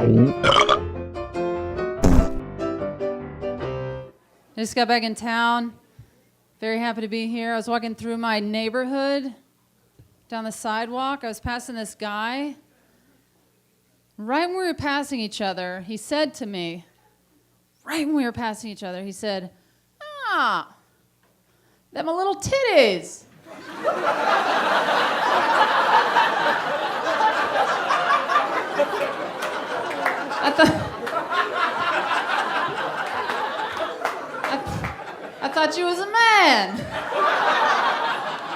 I just got back in town. Very happy to be here. I was walking through my neighborhood down the sidewalk. I was passing this guy. Right when we were passing each other, he said to me, he said, "Ah, them a little titties." I thought you was a man.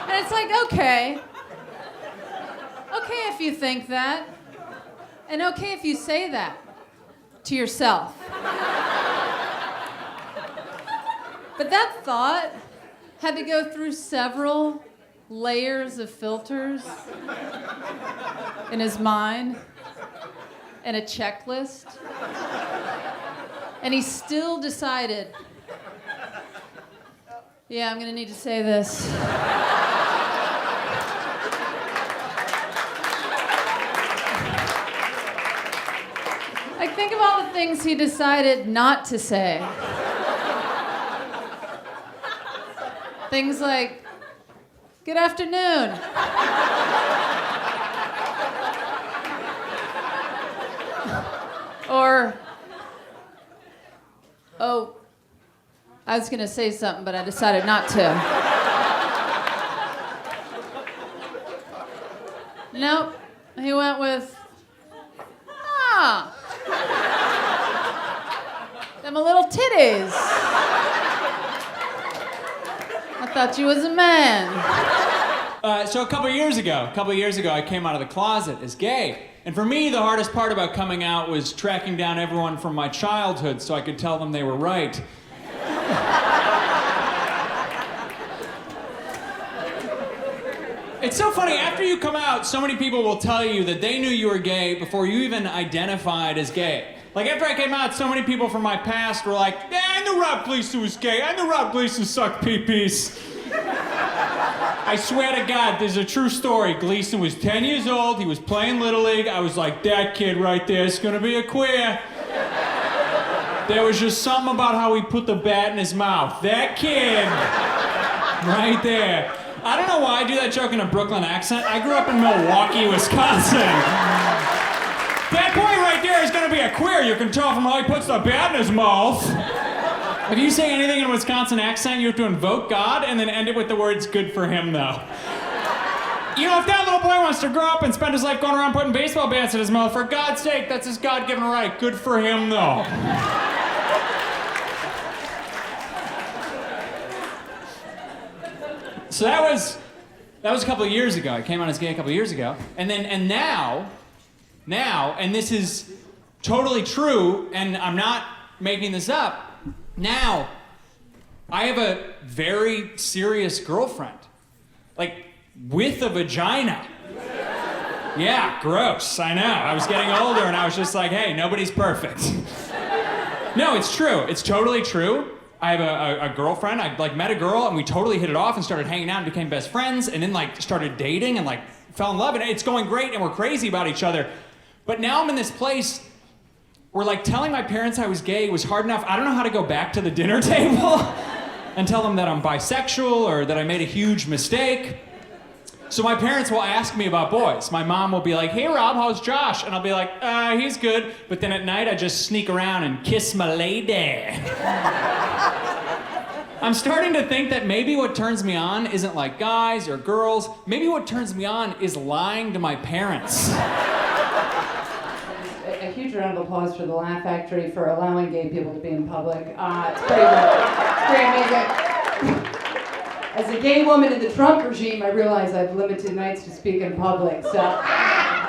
And it's like, okay if you think that, and okay if you say that to yourself. But that thought had to go through several layers of filters in his mind and a checklist. And he still decided, yeah, I'm gonna need to say this. Like, think of all the things he decided not to say. Things like, "Good afternoon." Or, "Oh, I was gonna say something, but I decided not to." Nope, he went with, "Ah, them a little titties. I thought you was a man." So a couple years ago, I came out of the closet as gay. And for me, the hardest part about coming out was tracking down everyone from my childhood so I could tell them they were right. It's so funny, after you come out, so many people will tell you that they knew you were gay before you even identified as gay. Like, after I came out, so many people from my past were like, "Yeah, I knew Rob Gleason was gay. I knew Rob Gleason sucked pee-pees." I swear to God, there's a true story. Gleason was 10 years old, he was playing Little League. I was like, that kid right there is gonna be a queer. There was just something about how he put the bat in his mouth. That kid, right there. I don't know why I do that joke in a Brooklyn accent. I grew up in Milwaukee, Wisconsin. That boy right there is gonna be a queer. You can tell from how he puts the bat in his mouth. If you say anything in a Wisconsin accent, you have to invoke God and then end it with the words, "Good for him, though." You know, if that little boy wants to grow up and spend his life going around putting baseball bats in his mouth, for God's sake, that's his God-given right. Good for him, though. So that was a couple of years ago. I came out as gay a couple of years ago. And now, and this is totally true, and I'm not making this up, now I have a very serious girlfriend. Like, with a vagina. Yeah, gross, I know. I was getting older and I was just like, hey, nobody's perfect. No, it's true. It's totally true. I have a girlfriend. I met a girl and we totally hit it off and started hanging out and became best friends and then started dating and fell in love and it's going great and we're crazy about each other. But now I'm in this place where telling my parents I was gay was hard enough. I don't know how to go back to the dinner table and tell them that I'm bisexual or that I made a huge mistake. So my parents will ask me about boys. My mom will be like, "Hey Rob, how's Josh?" And I'll be like, he's good. But then at night I just sneak around and kiss my lady. I'm starting to think that maybe what turns me on isn't like guys or girls. Maybe what turns me on is lying to my parents. A huge round of applause for the Laugh Factory for allowing gay people to be in public. It's pretty good. It's pretty amazing. As a gay woman in the Trump regime, I realize I have limited nights to speak in public, so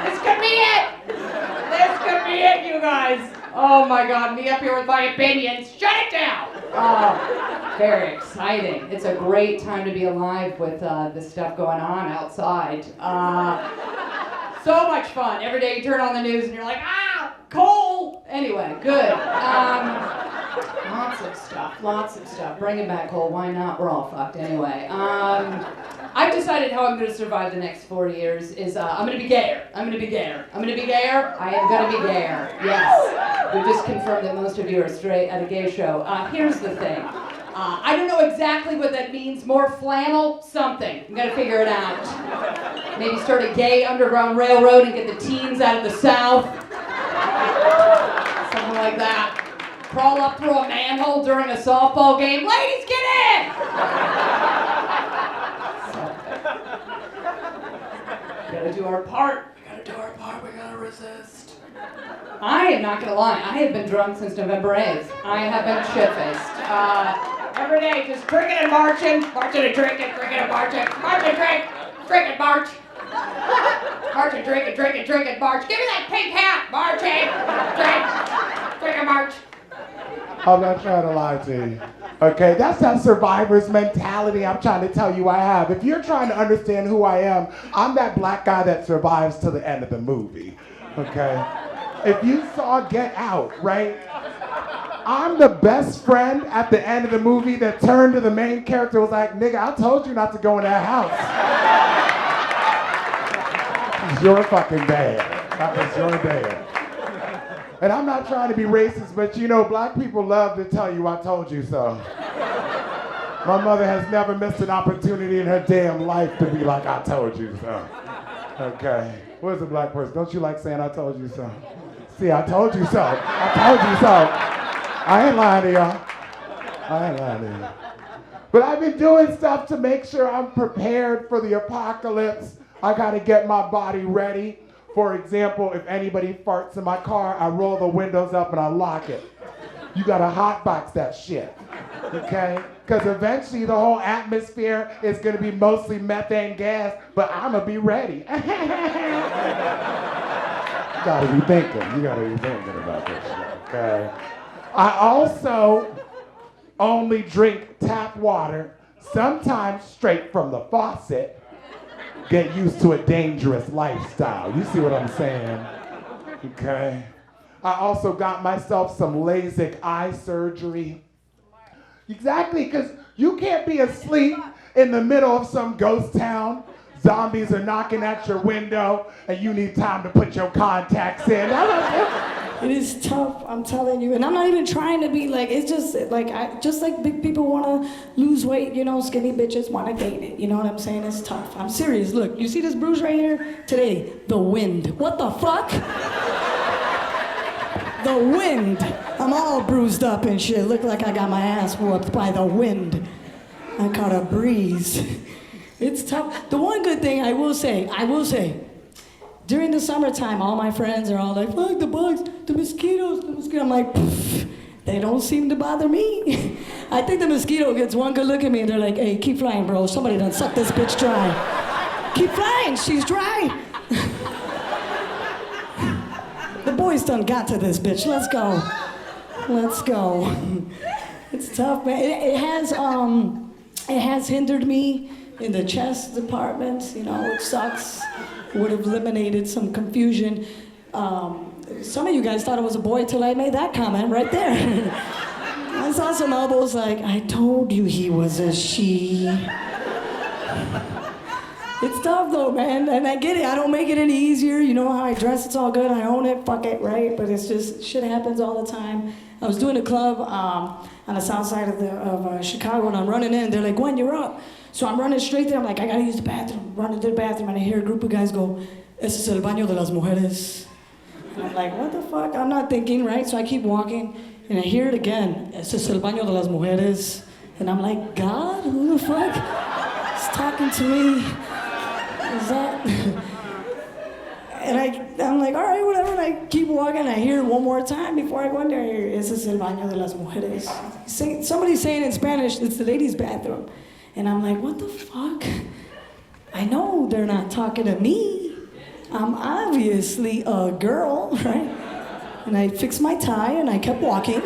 this could be it! This could be it, you guys! Oh my God, me up here with my opinions. Shut it down! Oh, very exciting. It's a great time to be alive with this stuff going on outside. So much fun. Every day you turn on the news and you're like, coal! Anyway, good. Lots of stuff. Bring it back, Cole. Why not? We're all fucked anyway. I've decided how I'm going to survive the next 40 years is I'm going to be gayer. I'm going to be gayer. I'm going to be gayer. I am going to be gayer. Yes. We just confirmed that most of you are straight at a gay show. Here's the thing. I don't know exactly what that means. More flannel, something. I'm going to figure it out. Maybe start a gay underground railroad and get the teens out of the South. Something like that. Crawl up through a manhole during a softball game. Ladies, get in! We gotta do our part. We gotta do our part. We gotta resist. I am not gonna lie. I have been drunk since November 8th. I have been shit-faced. Every day, just drinking and marching. Marching and drinking, drinking and marching. March and drink, drink and march. March and drink and drink and drink and march. Give me that pink hat. Marching, drink, drink and march. I'm not trying to lie to you. Okay, that's that survivor's mentality I'm trying to tell you I have. If you're trying to understand who I am, I'm that black guy that survives to the end of the movie. Okay? If you saw Get Out, right? I'm the best friend at the end of the movie that turned to the main character and was like, nigga, I told you not to go in that house. You're fucking bad. That was your dad. And I'm not trying to be racist, but you know, black people love to tell you I told you so. My mother has never missed an opportunity in her damn life to be like, I told you so. Okay. What is a black person? Don't you like saying I told you so? See, I told you so. I told you so. I ain't lying to y'all. I ain't lying to you. But I've been doing stuff to make sure I'm prepared for the apocalypse. I gotta get my body ready. For example, if anybody farts in my car, I roll the windows up and I lock it. You gotta hotbox that shit, okay? Because eventually the whole atmosphere is gonna be mostly methane gas, but I'm gonna be ready. You gotta be thinking about this shit, okay? I also only drink tap water, sometimes straight from the faucet. Get used to a dangerous lifestyle. You see what I'm saying? Okay. I also got myself some LASIK eye surgery. Exactly, because you can't be asleep in the middle of some ghost town. Zombies are knocking at your window and you need time to put your contacts in. It is tough, I'm telling you. And I'm not even trying to be like, it's just like big people want to lose weight, you know, skinny bitches want to gain it. You know what I'm saying? It's tough. I'm serious. Look, you see this bruise right here? Today, the wind. What the fuck? The wind. I'm all bruised up and shit. Look like I got my ass whooped by the wind. I caught a breeze. It's tough. The one good thing I will say, during the summertime, all my friends are all like, fuck the bugs, the mosquitoes. I'm like, pfft, they don't seem to bother me. I think the mosquito gets one good look at me and they're like, hey, keep flying, bro. Somebody done suck this bitch dry. Keep flying, she's dry. The boys done got to this bitch. Let's go. Let's go. It's tough, man. It has hindered me in the chest department, you know, which sucks. Would have eliminated some confusion. Some of you guys thought it was a boy till I made that comment right there. I saw some elbows like, I told you he was a she. It's tough though, man, and I get it. I don't make it any easier. You know how I dress, it's all good. I own it, fuck it, right? But it's just, shit happens all the time. I was doing a club on the south side of Chicago, and I'm running in. They're like, Gwen, you're up. So I'm running straight there. I'm like, I gotta use the bathroom. Running to the bathroom, and I hear a group of guys go, "Ese es el baño de las mujeres." And I'm like, what the fuck? I'm not thinking, right? So I keep walking, and I hear it again. "Ese es el baño de las mujeres." And I'm like, God, who the fuck is talking to me? Is that? And I'm like, all right, whatever. And I keep walking. I hear it one more time before I go in there. "Ese es el baño de las mujeres." Somebody's saying in Spanish, it's the ladies' bathroom. And I'm like, what the fuck? I know they're not talking to me. I'm obviously a girl, right? And I fixed my tie and I kept walking.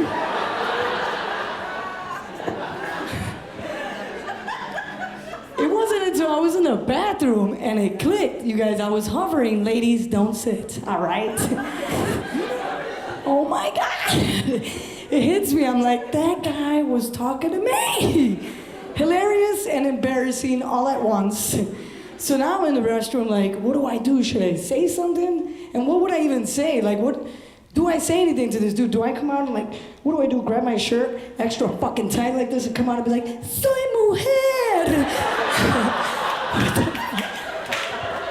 It wasn't until I was in the bathroom and it clicked. You guys, I was hovering. Ladies, don't sit, all right? Oh my God. It hits me. I'm like, that guy was talking to me. hilarious and embarrassing all at once. So now I'm in the restroom, like, what do I do? Should I say something? And what would I even say? Like, what do I say anything to this dude? Do I come out and like, what do I do? Grab my shirt extra fucking tight like this and come out and be like, soy mujer.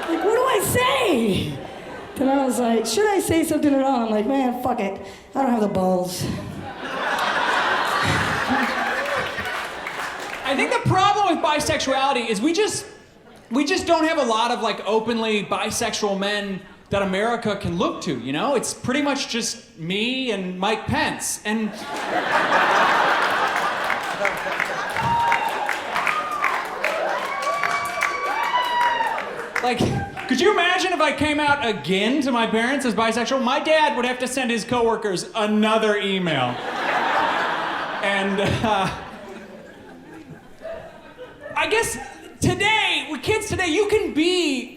Like, what do I say? Then I was like, should I say something at all? I'm like, man, fuck it. I don't have the balls. I think the problem with bisexuality is we just don't have a lot of like openly bisexual men that America can look to, you know? It's pretty much just me and Mike Pence. And like, could you imagine if I came out again to my parents as bisexual? My dad would have to send his coworkers another email. And I guess today, with kids today, you can be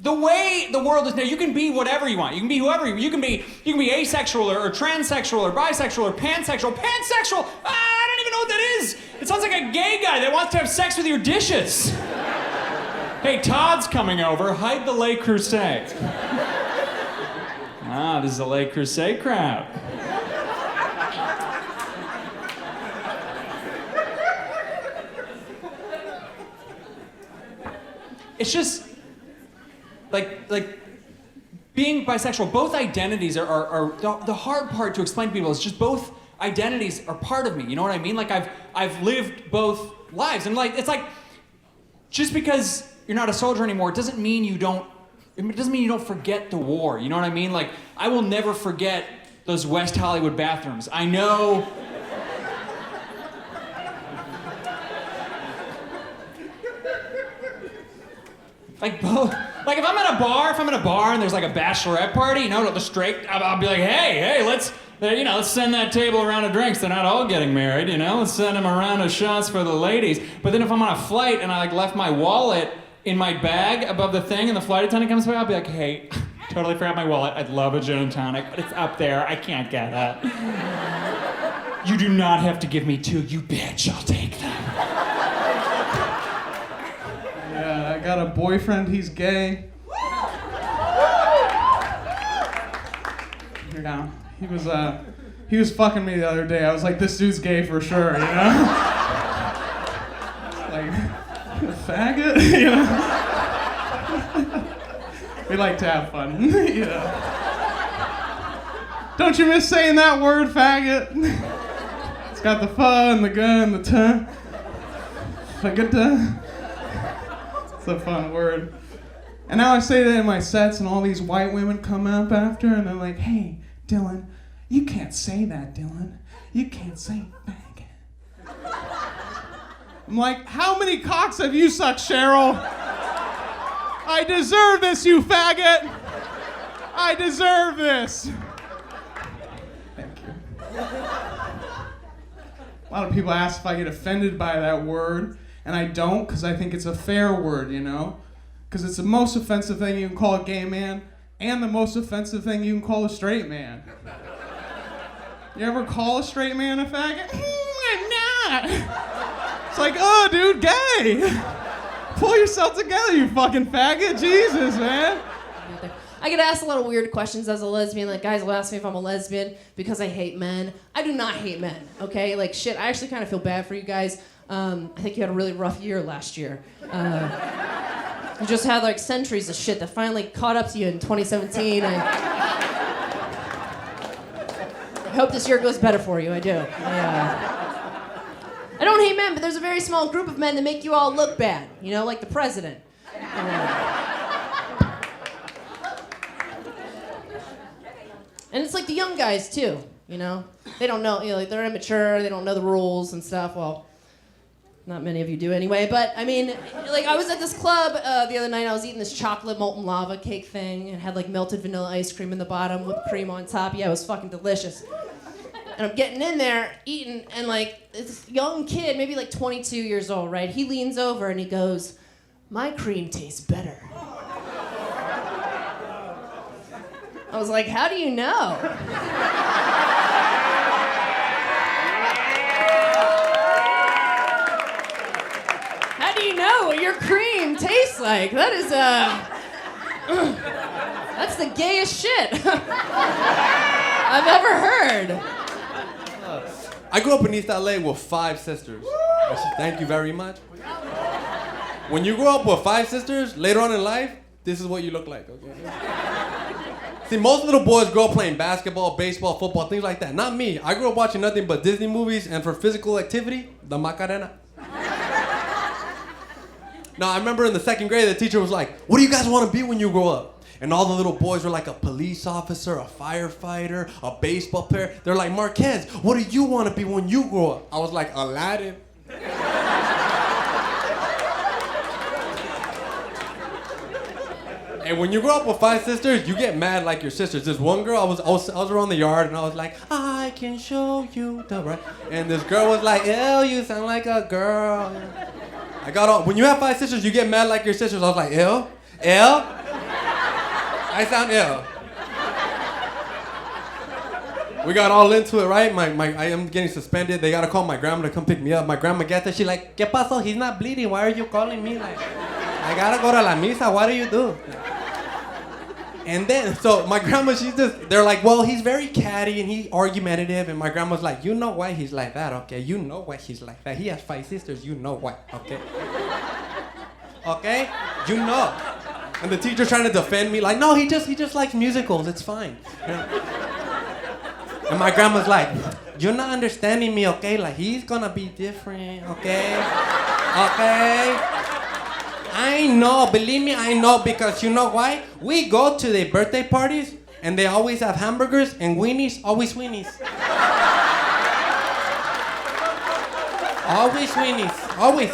the way the world is now. You can be whatever you want. You can be whoever you can be. You can be asexual or transsexual or bisexual or pansexual. Pansexual. I don't even know what that is. It sounds like a gay guy that wants to have sex with your dishes. Hey, Todd's coming over. Hide the Le Creuset. Ah, this is a Le Creuset crowd. It's just like being bisexual. Both identities are the hard part to explain to people. Is just both identities are part of me. You know what I mean? Like I've lived both lives, and like it's like just because you're not a soldier anymore, it doesn't mean you don't forget the war. You know what I mean? Like I will never forget those West Hollywood bathrooms. I know. Like if I'm at a bar and there's like a bachelorette party, you know, the straight, I'll be like, hey, let's send that table a round of drinks. They're not all getting married, you know. Let's send them a round of shots for the ladies. But then if I'm on a flight and I like left my wallet in my bag above the thing and the flight attendant comes by, I'll be like, hey, totally forgot my wallet. I'd love a gin and tonic, but it's up there. I can't get that. You do not have to give me two, you bitch. I'll take them. I got a boyfriend, he's gay. Yeah, he was fucking me the other day. I was like, this dude's gay for sure, you know? Like, a faggot, you know? We like to have fun, you know? Don't you miss saying that word, faggot? It's got the fun, the gun, the ton. Faggot. It's a fun word. And now I say that in my sets, and all these white women come up after, and they're like, hey, Dylan, you can't say that, Dylan. You can't say faggot. I'm like, how many cocks have you sucked, Cheryl? I deserve this, you faggot. I deserve this. Thank you. A lot of people ask if I get offended by that word. And I don't, because I think it's a fair word, you know? Because it's the most offensive thing you can call a gay man, and the most offensive thing you can call a straight man. You ever call a straight man a faggot? I'm not. It's like, oh, dude, gay. Pull yourself together, you fucking faggot. Jesus, man. I get asked a lot of weird questions as a lesbian. Like, guys will ask me if I'm a lesbian because I hate men. I do not hate men, okay? Like, shit, I actually kind of feel bad for you guys. I think you had a really rough year last year. You just had like centuries of shit that finally caught up to you in 2017. I hope this year goes better for you. I do. I don't hate men, but there's a very small group of men that make you all look bad. You know, like the president. And it's like the young guys too. You know, they don't know. You know, like they're immature. They don't know the rules and stuff. Well. Not many of you do anyway, but I mean, like I was at this club the other night, I was eating this chocolate molten lava cake thing and had like melted vanilla ice cream in the bottom, whipped cream on top. Yeah, it was fucking delicious. And I'm getting in there, eating, and like this young kid, maybe like 22 years old, right? He leans over and he goes, my cream tastes better. I was like, how do you know? know what your cream tastes like. That is that's the gayest shit I've ever heard. I grew up in East LA with 5 sisters. Thank you very much. When you grow up with 5 sisters, later on in life, this is what you look like, okay? See, most little boys grow up playing basketball, baseball, football, things like that. Not me. I grew up watching nothing but Disney movies, and for physical activity, the Macarena. Now, I remember in the 2nd grade, the teacher was like, what do you guys want to be when you grow up? And all the little boys were like a police officer, a firefighter, a baseball player. They're like, Marquez, what do you want to be when you grow up? I was like, Aladdin. And when you grow up with 5 sisters, you get mad like your sisters. This one girl, I was around the yard and I was like, I can show you the right. And this girl was like, ew, you sound like a girl. I got all, when you have 5 sisters, you get mad like your sisters. I was like, ew, ew. I sound ill. We got all into it, right? I am getting suspended. They gotta call my grandma to come pick me up. My grandma gets there. She's like, ¿Qué pasó? He's not bleeding. Why are you calling me? Like, I gotta go to la misa. What do you do? And then, so my grandma, they're like, well, he's very catty and he's argumentative. And my grandma's like, you know why he's like that, okay? You know why he's like that. He has 5 sisters. You know why, okay? Okay? You know. And the teacher's trying to defend me, like, no, he just likes musicals, it's fine. You know? And my grandma's like, you're not understanding me, okay? Like, he's gonna be different, okay? Okay? I know, believe me, I know, because you know why? We go to their birthday parties, and they always have hamburgers and weenies, always weenies. Always weenies, always.